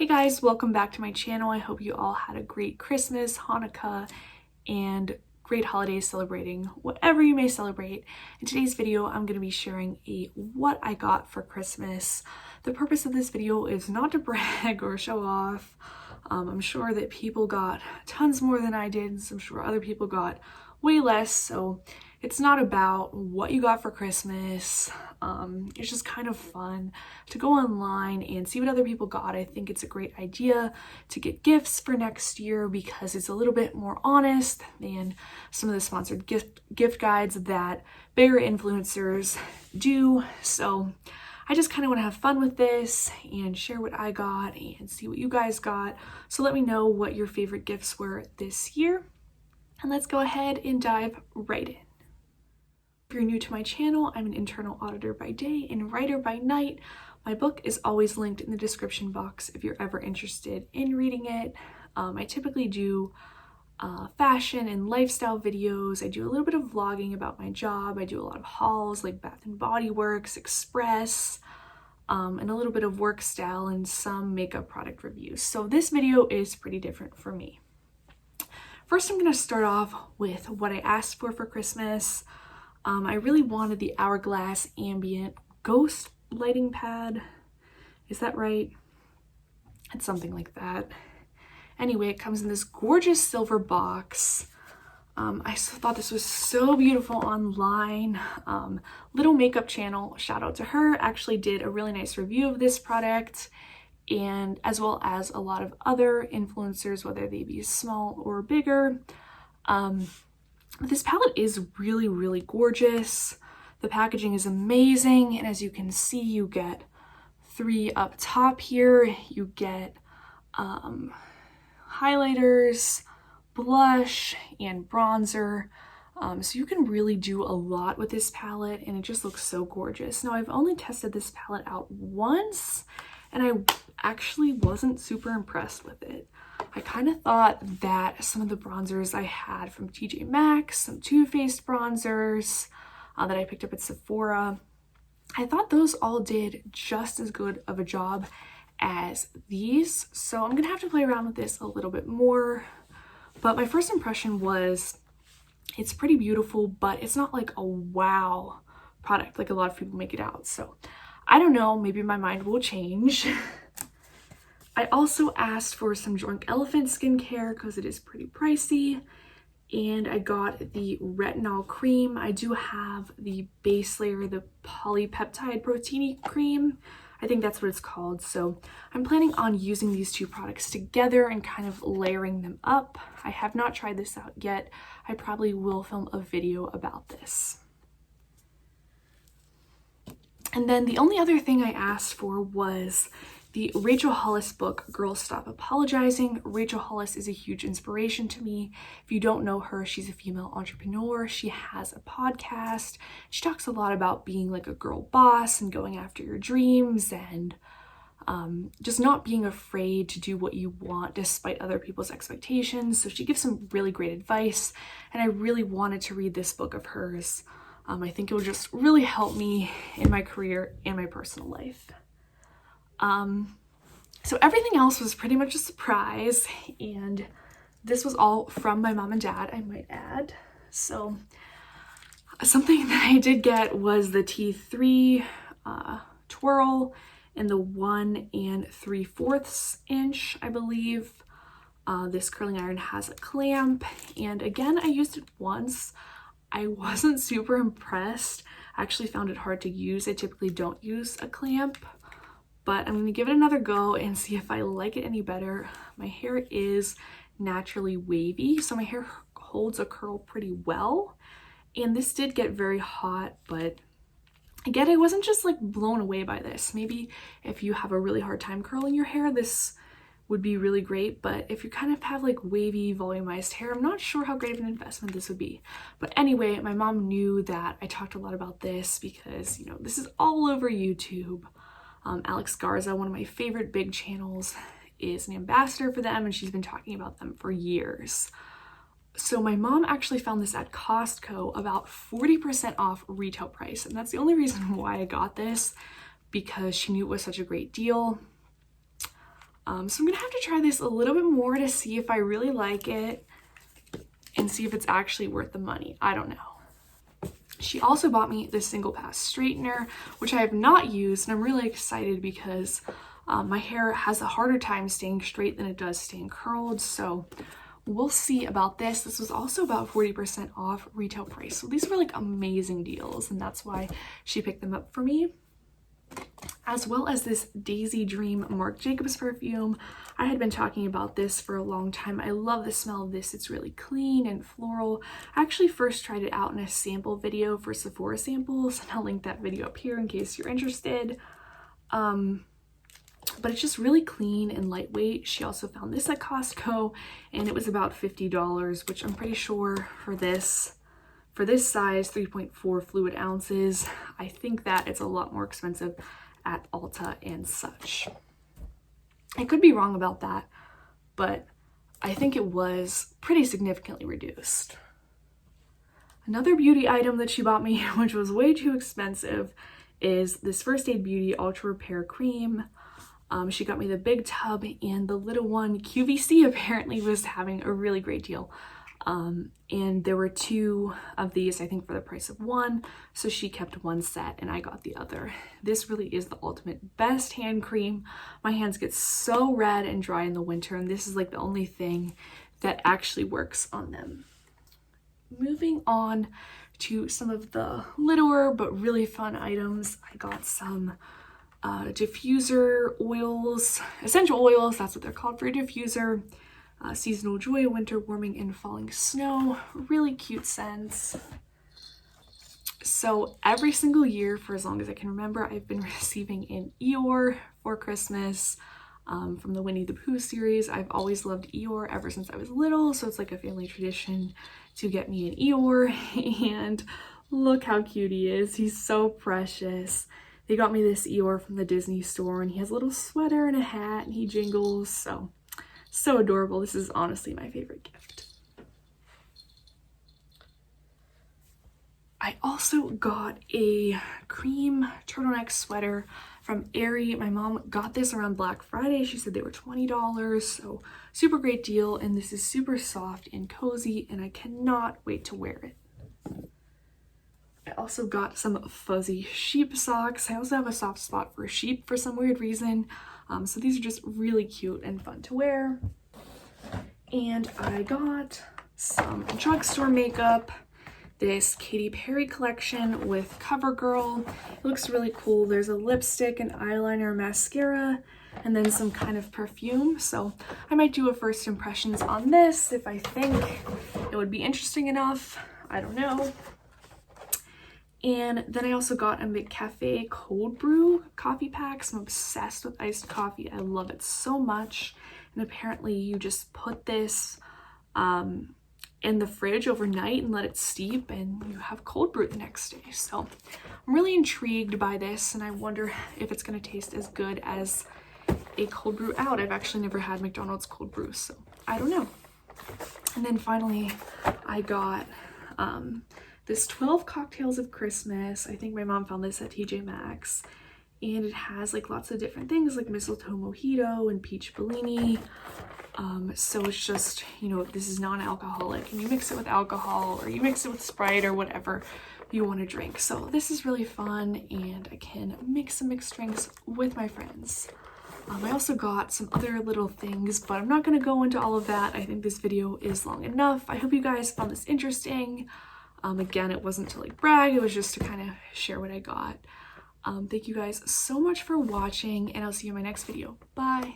guys, welcome back to my channel. I hope you all had a great Christmas, Hanukkah, and great holidays celebrating whatever you may celebrate. In today's video, I'm going to be sharing what I got for Christmas. The purpose of this video is not to brag or show off. I'm sure that people got tons more than I did, and I'm sure other people got way less, so it's not about what you got for Christmas. It's just kind of fun to go online and see what other people got. I think it's a great idea to get gifts for next year because it's a little bit more honest than some of the sponsored gift guides that bigger influencers do. So I just kind of want to have fun with this and share what I got and see what you guys got. So let me know what your favorite gifts were this year. And let's go ahead and dive right in. If you're new to my channel, I'm an internal auditor by day and writer by night. My book is always linked in the description box if you're ever interested in reading it. I typically do fashion and lifestyle videos. I do a little bit of vlogging about my job. I do a lot of hauls like Bath and Body Works, Express, and a little bit of work style and some makeup product reviews. So this video is pretty different for me. First, I'm going to start off with what I asked for Christmas. I really wanted the Hourglass Ambient Ghost lighting pad. Is that right? It's something like that. Anyway, it comes in this gorgeous silver box. I thought this was so beautiful online. Little Makeup Channel, shout out to her, actually did a really nice review of this product, and as well as a lot of other influencers, whether they be small or bigger. This palette is really, really gorgeous. The packaging is amazing, and as you can see, you get 3 up top here. You get highlighters, blush, and bronzer. So you can really do a lot with this palette, and it just looks so gorgeous. Now, I've only tested this palette out once, and I actually wasn't super impressed with it. I kind of thought that some of the bronzers I had from TJ Maxx, some Too Faced bronzers that I picked up at Sephora, I thought those all did just as good of a job as these. So I'm gonna have to play around with this a little bit more. But my first impression was it's pretty beautiful, but it's not like a wow product like a lot of people make it out. So I don't know, maybe my mind will change. I also asked for some Drunk Elephant skincare because it is pretty pricey, and I got the retinol cream. I do have the base layer, the polypeptide protein cream. I think that's what it's called. So I'm planning on using these two products together and kind of layering them up. I have not tried this out yet. I probably will film a video about this. And then the only other thing I asked for was the Rachel Hollis book, Girls Stop Apologizing. Rachel Hollis is a huge inspiration to me. If you don't know her, she's a female entrepreneur. She has a podcast. She talks a lot about being like a girl boss and going after your dreams and just not being afraid to do what you want despite other people's expectations. So she gives some really great advice, and I really wanted to read this book of hers. I think it will just really help me in my career and my personal life. So everything else was pretty much a surprise, and this was all from my mom and dad, I might add. So something that I did get was the T3 Twirl in the 1 3/4 inch, I believe. This curling iron has a clamp, and again, I used it once. I wasn't super impressed. I actually found it hard to use. I typically don't use a clamp, but I'm gonna give it another go and see if I like it any better. My hair is naturally wavy, so my hair holds a curl pretty well. And this did get very hot, but again, I wasn't just like blown away by this. Maybe if you have a really hard time curling your hair, this would be really great. But if you kind of have like wavy, volumized hair, I'm not sure how great of an investment this would be. But anyway, my mom knew that I talked a lot about this because, you know, this is all over YouTube. Alex Garza, one of my favorite big channels, is an ambassador for them, and she's been talking about them for years. So my mom actually found this at Costco about 40% off retail price, and that's the only reason why I got this, because she knew it was such a great deal. So I'm gonna have to try this a little bit more to see if I really like it and see if it's actually worth the money. I don't know. She also bought me this single pass straightener, which I have not used, and I'm really excited because my hair has a harder time staying straight than it does staying curled, so we'll see about this. This was also about 40% off retail price, so these were like amazing deals, and that's why she picked them up for me. As well as this Daisy Dream Marc Jacobs perfume. I had been talking about this for a long time. I love the smell of this. It's really clean and floral. I actually first tried it out in a sample video for Sephora samples, and I'll link that video up here in case you're interested. But it's just really clean and lightweight. She also found this at Costco, and it was about $50, which I'm pretty sure for this size, 3.4 fluid ounces, I think that it's a lot more expensive at Ulta and such. I could be wrong about that, but I think it was pretty significantly reduced. Another beauty item that she bought me, which was way too expensive, is this First Aid Beauty Ultra Repair Cream. She got me the big tub, and the little one, QVC, apparently was having a really great deal. And there were 2 of these, I think, for the price of 1, so she kept 1 set and I got the other. This really is the ultimate best hand cream. My hands get so red and dry in the winter, and this is like the only thing that actually works on them. Moving on to some of the littler but really fun items, I got some diffuser oils, essential oils, that's what they're called for a diffuser. Seasonal Joy, Winter Warming, and Falling Snow. Really cute scents. So every single year for as long as I can remember, I've been receiving an Eeyore for Christmas from the Winnie the Pooh series. I've always loved Eeyore ever since I was little, so it's like a family tradition to get me an Eeyore, and look how cute he is. He's so precious. They got me this Eeyore from the Disney store, and he has a little sweater and a hat, and he jingles, so adorable. This is honestly my favorite gift. I also got a cream turtleneck sweater from Aerie. My mom got this around Black Friday. She said they were $20, so super great deal, and this is super soft and cozy, and I cannot wait to wear it. I also got some fuzzy sheep socks. I also have a soft spot for sheep for some weird reason. So these are just really cute and fun to wear. And I got some drugstore makeup, this Katy Perry collection with CoverGirl. It looks really cool. There's a lipstick, an eyeliner, mascara, and then some kind of perfume. So I might do a first impressions on this if I think it would be interesting enough. I don't know. And then I also got a McCafe cold brew coffee packs. I'm obsessed with iced coffee. I love it so much. And apparently you just put this in the fridge overnight and let it steep, and you have cold brew the next day. So I'm really intrigued by this, and I wonder if it's going to taste as good as a cold brew out. I've actually never had McDonald's cold brew, so I don't know. And then finally I got this 12 Cocktails of Christmas. I think my mom found this at TJ Maxx, and it has like lots of different things like mistletoe mojito and peach bellini. So it's just, you know, this is non-alcoholic, and you mix it with alcohol or you mix it with Sprite or whatever you want to drink. So this is really fun, and I can make some mixed drinks with my friends. I also got some other little things, but I'm not going to go into all of that. I think this video is long enough. I hope you guys found this interesting. Again, it wasn't to like brag, it was just to kind of share what I got. Thank you guys so much for watching, and I'll see you in my next video. Bye!